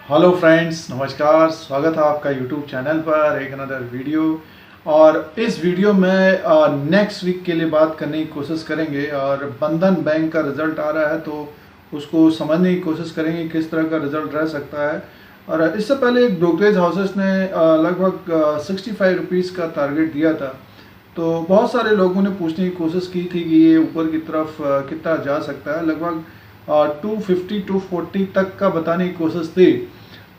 Hello friends, नमस्कार। स्वागत है आपका यूट्यूब चैनल पर एक अनदर वीडियो। और इस वीडियो में नेक्स्ट वीक के लिए बात करने की कोशिश करेंगे। और बंधन बैंक का रिज़ल्ट आ रहा है तो उसको समझने की कोशिश करेंगे किस तरह का रिज़ल्ट रह सकता है। और इससे पहले एक ब्रोकरेज हाउसेस ने लगभग 65 रुपीज़ का टारगेट दिया था। तो बहुत सारे लोगों ने पूछने की कोशिश की थी कि ये ऊपर की तरफ कितना जा सकता है। लगभग 250 240 तक का बताने की कोशिश थी।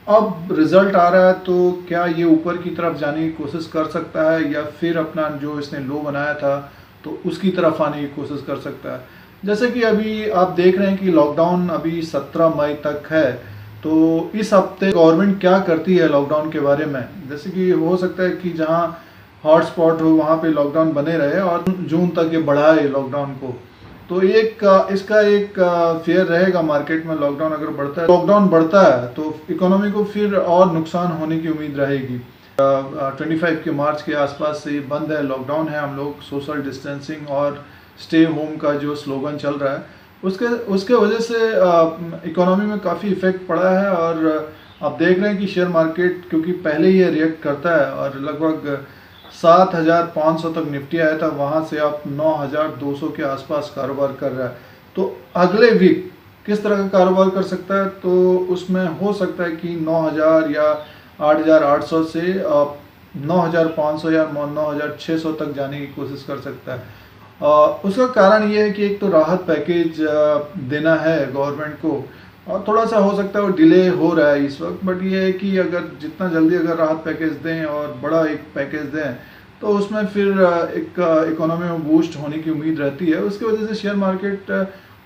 अब रिजल्ट आ रहा है तो क्या ये ऊपर की तरफ जाने की कोशिश कर सकता है या फिर अपना जो इसने लो बनाया था तो उसकी तरफ आने की कोशिश कर सकता है। जैसे कि अभी आप देख रहे हैं कि लॉकडाउन अभी 17 मई तक है। तो इस हफ्ते गवर्नमेंट क्या करती है लॉकडाउन के बारे में। जैसे कि हो सकता है कि जहां हॉटस्पॉट हो वहां पे लॉकडाउन बने रहे और जून तक ये बढ़ाए लॉकडाउन को। तो इसका एक फेयर रहेगा मार्केट में। लॉकडाउन बढ़ता है तो इकोनॉमी को फिर और नुकसान होने की उम्मीद रहेगी। 25 के मार्च के आसपास से ये बंद है, लॉकडाउन है। हम लोग सोशल डिस्टेंसिंग और स्टे होम का जो स्लोगन चल रहा है उसके उसके वजह से इकोनॉमी में काफ़ी इफेक्ट पड़ा है। और आप देख रहे हैं कि शेयर मार्केट क्योंकि पहले ही ये रिएक्ट करता है और लगभग 7,500 तक निफ्टी आया था, वहाँ से आप 9,200 के आसपास कारोबार कर रहा है। तो अगले वीक किस तरह का कारोबार कर सकता है, तो उसमें हो सकता है कि 9,000 या 8,800 से 9,500 या 9,600 तक जाने की कोशिश कर सकता है। उसका कारण ये है कि एक तो राहत पैकेज देना है गवर्नमेंट को और थोड़ा सा हो सकता है वो डिले हो रहा है इस वक्त। बट ये है कि अगर जितना जल्दी अगर राहत पैकेज दें और बड़ा एक पैकेज दें तो उसमें फिर एक इकोनॉमी में बूस्ट होने की उम्मीद रहती है। उसकी वजह से शेयर मार्केट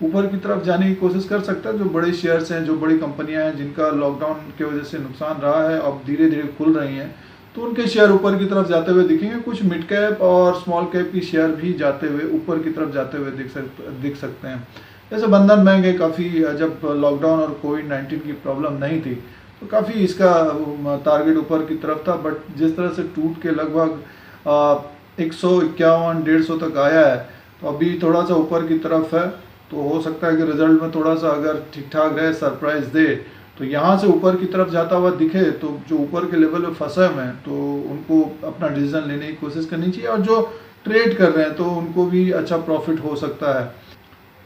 ऊपर की तरफ जाने की कोशिश कर सकता है। जो बड़े शेयर्स हैं, जो बड़ी कंपनियां हैं जिनका लॉकडाउन की वजह से नुकसान रहा है, अब धीरे धीरे खुल रही हैं तो उनके शेयर ऊपर की तरफ जाते हुए दिखेंगे। कुछ मिड कैप और स्मॉल कैप की शेयर भी जाते हुए ऊपर की तरफ जाते हुए दिख सकते हैं। जैसे बंधन बैंक है, काफ़ी जब लॉकडाउन और कोविड-19 की प्रॉब्लम नहीं थी तो काफ़ी इसका टारगेट ऊपर की तरफ था। बट जिस तरह से टूट के लगभग 151 150 तक आया है तो अभी थोड़ा सा ऊपर की तरफ है। तो हो सकता है कि रिजल्ट में थोड़ा सा अगर ठीक ठाक रहे, सरप्राइज दे तो यहाँ से ऊपर की तरफ जाता हुआ दिखे तो जो ऊपर के लेवल पे फंसे हुए हैं तो उनको अपना डिसीजन लेने की कोशिश करनी चाहिए। और जो ट्रेड कर रहे हैं तो उनको भी अच्छा प्रॉफिट हो सकता है।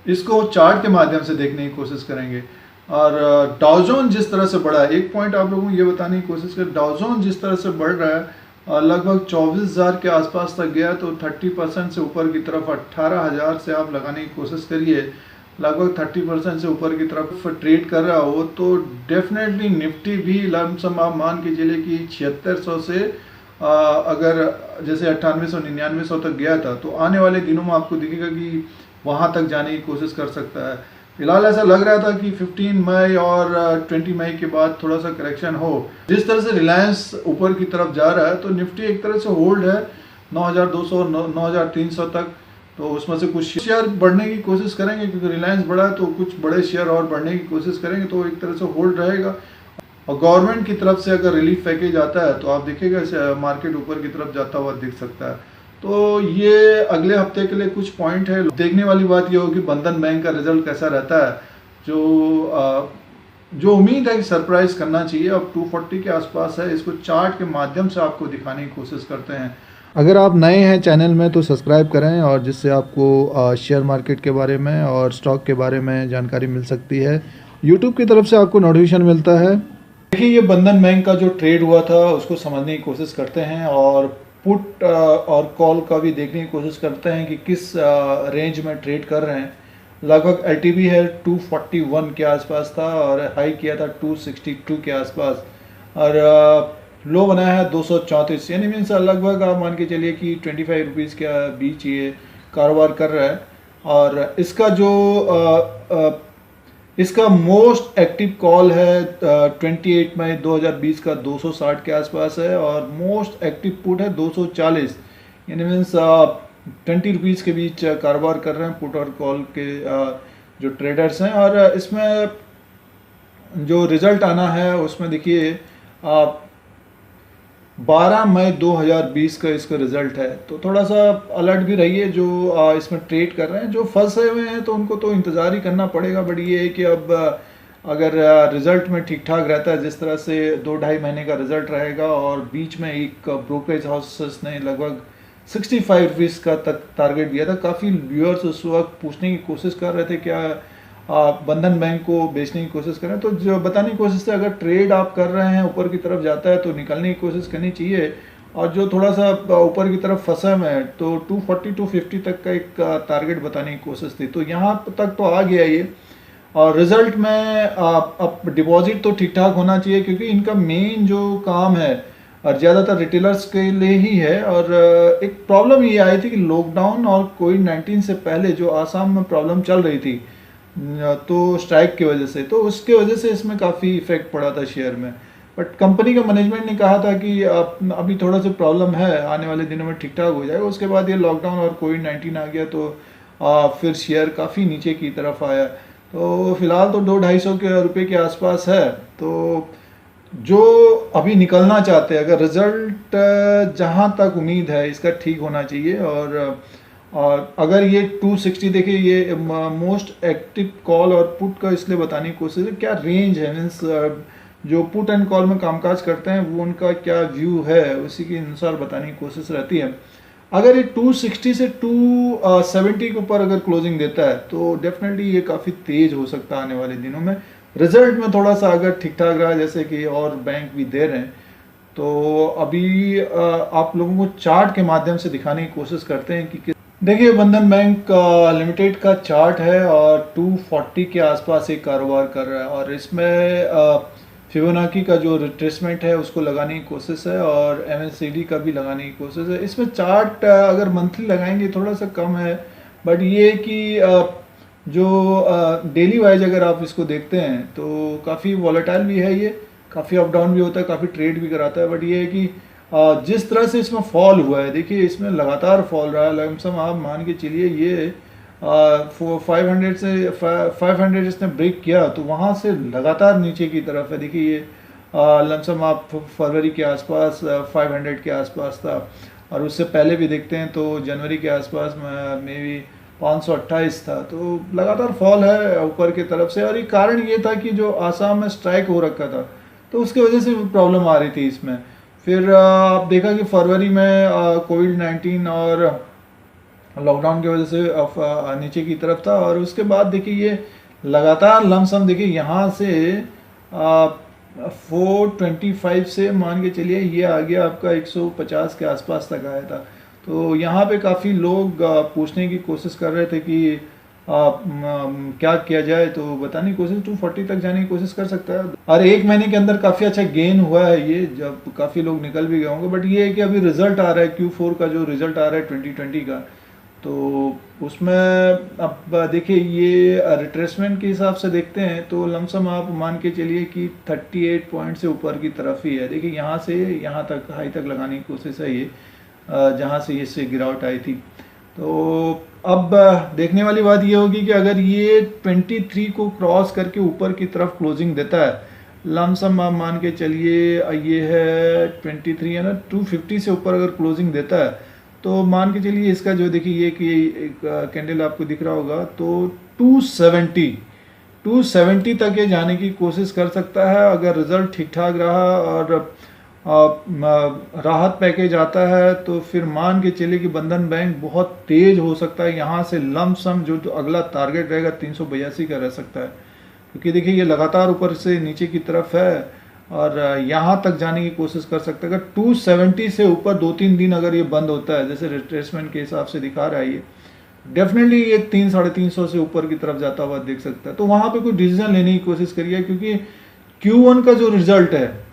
इसको चार्ट के माध्यम से देखने की कोशिश करेंगे। और डाउजोन जिस तरह से बढ़ा है, एक पॉइंट आप लोगों को ये बताने की कोशिश कर, डाउजोन जिस तरह से बढ़ रहा है लगभग 24,000 के आसपास तक गया तो 30% से ऊपर की तरफ 18,000 से आप लगाने की कोशिश करिए। लगभग 30% से ऊपर की तरफ ट्रेड कर रहा हो तो डेफिनेटली निफ्टी भी लमसम आप मान के चलिए कि 7600 से अगर जैसे 9800 9900 तक गया था तो आने वाले दिनों में आपको दिखेगा कि वहाँ तक जाने की कोशिश कर सकता है। फिलहाल ऐसा लग रहा था कि 15 मई और 20 मई के बाद थोड़ा सा करेक्शन हो। जिस तरह से रिलायंस ऊपर की तरफ जा रहा है तो निफ्टी एक तरह से होल्ड है 9,200 9,300 तक। तो उसमें से कुछ शेयर बढ़ने की कोशिश करेंगे क्योंकि रिलायंस बढ़ा है तो कुछ बड़े शेयर और बढ़ने की कोशिश करेंगे तो एक तरह से होल्ड रहेगा। और गवर्नमेंट की तरफ से अगर रिलीफ पैकेज आता है तो आप देखिएगा मार्केट ऊपर की तरफ जाता हुआ दिख सकता है। तो ये अगले हफ्ते के लिए कुछ पॉइंट है। देखने वाली बात ये होगी बंधन बैंक का रिजल्ट कैसा रहता है। जो उम्मीद है कि सरप्राइज करना चाहिए। अब 240 के आसपास है, इसको चार्ट के माध्यम से आपको दिखाने की कोशिश करते हैं। अगर आप नए हैं चैनल में तो सब्सक्राइब करें और जिससे आपको शेयर मार्केट के बारे में और स्टॉक के बारे में जानकारी मिल सकती है। यूट्यूब की तरफ से आपको नोटिफिकेशन मिलता है। देखिए, ये बंधन बैंक का जो ट्रेड हुआ था उसको समझने की कोशिश करते हैं और पुट और कॉल का भी देखने की कोशिश करते हैं कि किस रेंज में ट्रेड कर रहे हैं। लगभग एलटीवी है 241 के आसपास था और हाई किया था 262 के आसपास। और लो बनाया है 234, यानी मीन्स लगभग आप मान के चलिए कि 25 रुपीज़ के बीच ये कारोबार कर रहा है। और इसका मोस्ट एक्टिव कॉल है 28 मई 2020 का 260 के आसपास है और मोस्ट एक्टिव पुट है 240, यानी मीन्स 20 रुपीज़ के बीच कारोबार कर रहे हैं पुट और कॉल के जो ट्रेडर्स हैं। और इसमें जो रिज़ल्ट आना है उसमें देखिए 12 मई 2020 का इसका रिजल्ट है। तो थोड़ा सा अलर्ट भी रहिए जो इसमें ट्रेड कर रहे हैं। जो फंसे हुए हैं तो उनको तो इंतज़ार ही करना पड़ेगा। बट ये है कि अब अगर रिज़ल्ट में ठीक ठाक रहता है, जिस तरह से 2-2.5 महीने का रिज़ल्ट रहेगा और बीच में एक ब्रोकरेज हाउसेस ने लगभग 65 रुपीज़ का तक टारगेट दिया था। काफ़ी व्यूअर्स उस वक्त पूछने की कोशिश कर रहे थे क्या बंधन बैंक को बेचने की कोशिश कर रहे हैं, तो जो बताने की कोशिश है, अगर ट्रेड आप कर रहे हैं ऊपर की तरफ जाता है तो निकलने की कोशिश करनी चाहिए, और जो थोड़ा सा ऊपर की तरफ फंसा है तो 240 250 तक का एक टारगेट बताने की कोशिश थी, तो यहाँ तक तो आ गया ये। और रिजल्ट में अब डिपॉजिट तो ठीक ठाक होना चाहिए, क्योंकि इनका मेन जो काम है और ज़्यादातर रिटेलर्स के लिए ही है। और एक प्रॉब्लम ये आई थी कि लॉकडाउन और कोविड-19 से पहले जो आसाम में प्रॉब्लम चल रही थी, तो स्ट्राइक की वजह से, तो उसके वजह से इसमें काफ़ी इफेक्ट पड़ा था शेयर में। बट कंपनी का मैनेजमेंट ने कहा था कि अभी थोड़ा सा प्रॉब्लम है, आने वाले दिनों में ठीक ठाक हो जाएगा। उसके बाद ये लॉकडाउन और कोविड-19 आ गया, तो फिर शेयर काफ़ी नीचे की तरफ आया। तो फिलहाल तो 200-250 के रुपये के आसपास है। तो जो अभी निकलना चाहते हैं, अगर रिजल्ट जहाँ तक उम्मीद है इसका ठीक होना चाहिए, और अगर ये 260 देखिए, ये मोस्ट एक्टिव कॉल और पुट का इसलिए बताने की कोशिश है, क्या रेंज है, मीन्स जो पुट एंड कॉल में कामकाज करते हैं वो उनका क्या व्यू है, उसी के अनुसार बताने की कोशिश रहती है। अगर ये 260 से 270 के ऊपर अगर क्लोजिंग देता है तो डेफिनेटली ये काफ़ी तेज हो सकता है आने वाले दिनों में। रिजल्ट में थोड़ा सा अगर ठीक ठाक रहा, जैसे कि और बैंक भी दे रहे हैं, तो अभी आप लोगों को चार्ट के माध्यम से दिखाने की कोशिश करते हैं कि देखिए, बंधन बैंक लिमिटेड का चार्ट है और 240 के आसपास एक कारोबार कर रहा है, और इसमें फिबोनाची का जो रिट्रेसमेंट है उसको लगाने की कोशिश है, और MACD का भी लगाने की कोशिश है। इसमें चार्ट अगर मंथली लगाएंगे थोड़ा सा कम है, बट ये कि जो डेली वाइज अगर आप इसको देखते हैं तो काफ़ी वॉलेटाइल भी है, ये काफ़ी अप डाउन भी होता है, काफ़ी ट्रेड भी कराता है। बट ये है कि जिस तरह से इसमें फॉल हुआ है, देखिए इसमें लगातार फॉल रहा है, लमसम आप मान के चलिए ये 500 से 500 इसने ब्रेक किया तो वहाँ से लगातार नीचे की तरफ है। देखिए ये लमसम आप फरवरी के आसपास 500 के आसपास था, और उससे पहले भी देखते हैं तो जनवरी के आसपास मे बी 528 था। तो लगातार फॉल है ऊपर की तरफ से, और ये कारण ये था कि जो आसाम में स्ट्राइक हो रखा था तो उसकी वजह से प्रॉब्लम आ रही थी इसमें। फिर आप देखा कि फरवरी में कोविड-19 और लॉकडाउन की वजह से नीचे की तरफ था, और उसके बाद देखिए ये लगातार लमसम देखिए यहाँ से 425 से मान के चलिए ये आ गया आपका 150 के आसपास तक आया था। तो यहाँ पे काफ़ी लोग पूछने की कोशिश कर रहे थे कि क्या किया जाए, तो बताने की कोशिश 240 तक जाने की कोशिश कर सकता है। और एक महीने के अंदर काफ़ी अच्छा गेन हुआ है ये, जब काफ़ी लोग निकल भी गए होंगे। बट ये है कि अभी रिजल्ट आ रहा है Q4 का, जो रिजल्ट आ रहा है 2020 का, तो उसमें अब देखिए ये रिट्रेसमेंट के हिसाब से देखते हैं तो लमसम आप मान के चलिए कि 38 पॉइंट से ऊपर की तरफ ही है। देखिए यहाँ से यहाँ तक हाई तक लगाने की कोशिश है ये, जहाँ से इससे गिरावट आई थी। तो अब देखने वाली बात ये होगी कि अगर ये 23 को क्रॉस करके ऊपर की तरफ क्लोजिंग देता है, लमसम आप मान के चलिए ये है 23 है ना, 250 से ऊपर अगर क्लोजिंग देता है तो मान के चलिए इसका जो देखिए ये कि एक कैंडल आपको दिख रहा होगा, तो 270 तक ये जाने की कोशिश कर सकता है अगर रिजल्ट ठीक ठाक रहा और राहत पैकेज आता है। तो फिर मान के चलिए कि बंधन बैंक बहुत तेज हो सकता है, यहाँ से लमसम जो अगला टारगेट रहेगा 382 का रह सकता है, क्योंकि देखिए ये लगातार ऊपर से नीचे की तरफ है और यहाँ तक जाने की कोशिश कर सकते हैं। अगर 270 से ऊपर 2-3 दिन अगर ये बंद होता है, जैसे रिट्रेसमेंट के हिसाब से दिखा रहा है ये, डेफिनेटली ये 300-350 से ऊपर की तरफ जाता हुआ देख सकता है। तो वहाँ पे कोई डिसीजन लेने की कोशिश करिए, क्योंकि Q1 का जो रिजल्ट है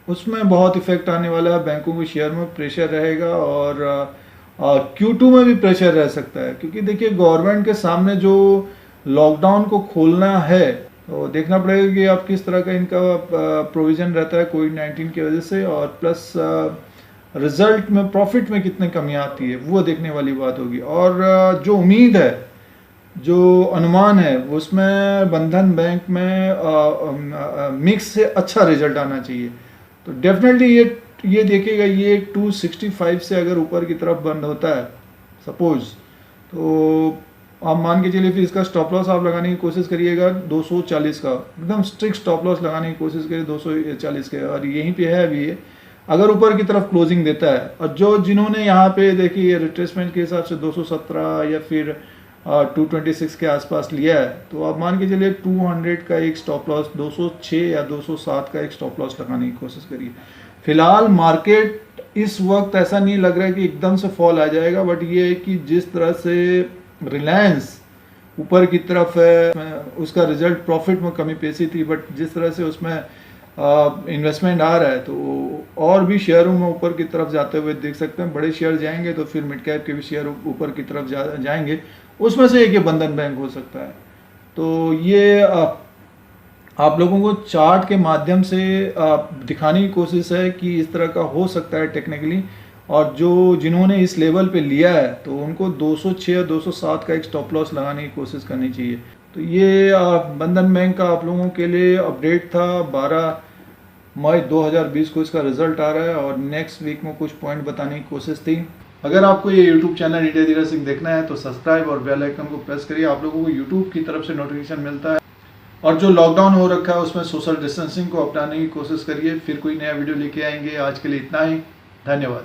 उसमें बहुत इफेक्ट आने वाला है, बैंकों के शेयर में प्रेशर रहेगा और Q2 में भी प्रेशर रह सकता है, क्योंकि देखिए गवर्नमेंट के सामने जो लॉकडाउन को खोलना है तो देखना पड़ेगा कि आप किस तरह का इनका प्रोविज़न रहता है कोविड-19 की वजह से, और प्लस रिजल्ट में प्रॉफिट में कितनी कमी आती है वो देखने वाली बात होगी। और जो उम्मीद है, जो अनुमान है, उसमें बंधन बैंक में मिक्स से अच्छा रिजल्ट आना चाहिए। तो डेफिनेटली ये देखिएगा, ये 265 से अगर ऊपर की तरफ बंद होता है सपोज, तो आप मान के चलिए फिर इसका स्टॉप लॉस आप लगाने की कोशिश करिएगा 240 का, एकदम स्ट्रिक्ट स्टॉप लॉस लगाने की कोशिश करिए 240 के, और यहीं पे है अभी ये, अगर ऊपर की तरफ क्लोजिंग देता है। और जिन्होंने यहाँ पे देखिए रिट्रेसमेंट के हिसाब से 217 या फिर 226 के आसपास लिया है, तो आप मान के चलिए 200 का एक स्टॉप लॉस, 206 या 207 का एक स्टॉप लॉस लगाने की कोशिश करिए। फिलहाल मार्केट इस वक्त ऐसा नहीं लग रहा है कि एकदम से फॉल आ जाएगा, बट ये है कि जिस तरह से रिलायंस ऊपर की तरफ है, उसका रिजल्ट प्रॉफिट में कमी पेशी थी, बट जिस तरह से उसमें इन्वेस्टमेंट आ रहा है तो और भी शेयरों में ऊपर की तरफ जाते हुए देख सकते हैं। बड़े शेयर जाएंगे तो फिर मिड कैप के भी शेयर ऊपर की तरफ जाएंगे, उसमें से एक ये बंधन बैंक हो सकता है। तो ये आप लोगों को चार्ट के माध्यम से दिखाने की कोशिश है कि इस तरह का हो सकता है टेक्निकली, और जिन्होंने इस लेवल पे लिया है तो उनको 206 या 207 का एक स्टॉप लॉस लगाने की कोशिश करनी चाहिए। तो ये बंधन बैंक का आप लोगों के लिए अपडेट था। 12 मई 2020 को इसका रिजल्ट आ रहा है और नेक्स्ट वीक में कुछ पॉइंट बताने की कोशिश थी। अगर आपको ये YouTube channel India Dheeraj Singh देखना है तो सब्सक्राइब और बेल आइकन को प्रेस करिए, आप लोगों को यूट्यूब की तरफ से नोटिफिकेशन मिलता है। और जो लॉकडाउन हो रखा है उसमें सोशल डिस्टेंसिंग को अपनाने की कोशिश करिए। फिर कोई नया वीडियो लेके आएंगे, आज के लिए इतना ही, धन्यवाद।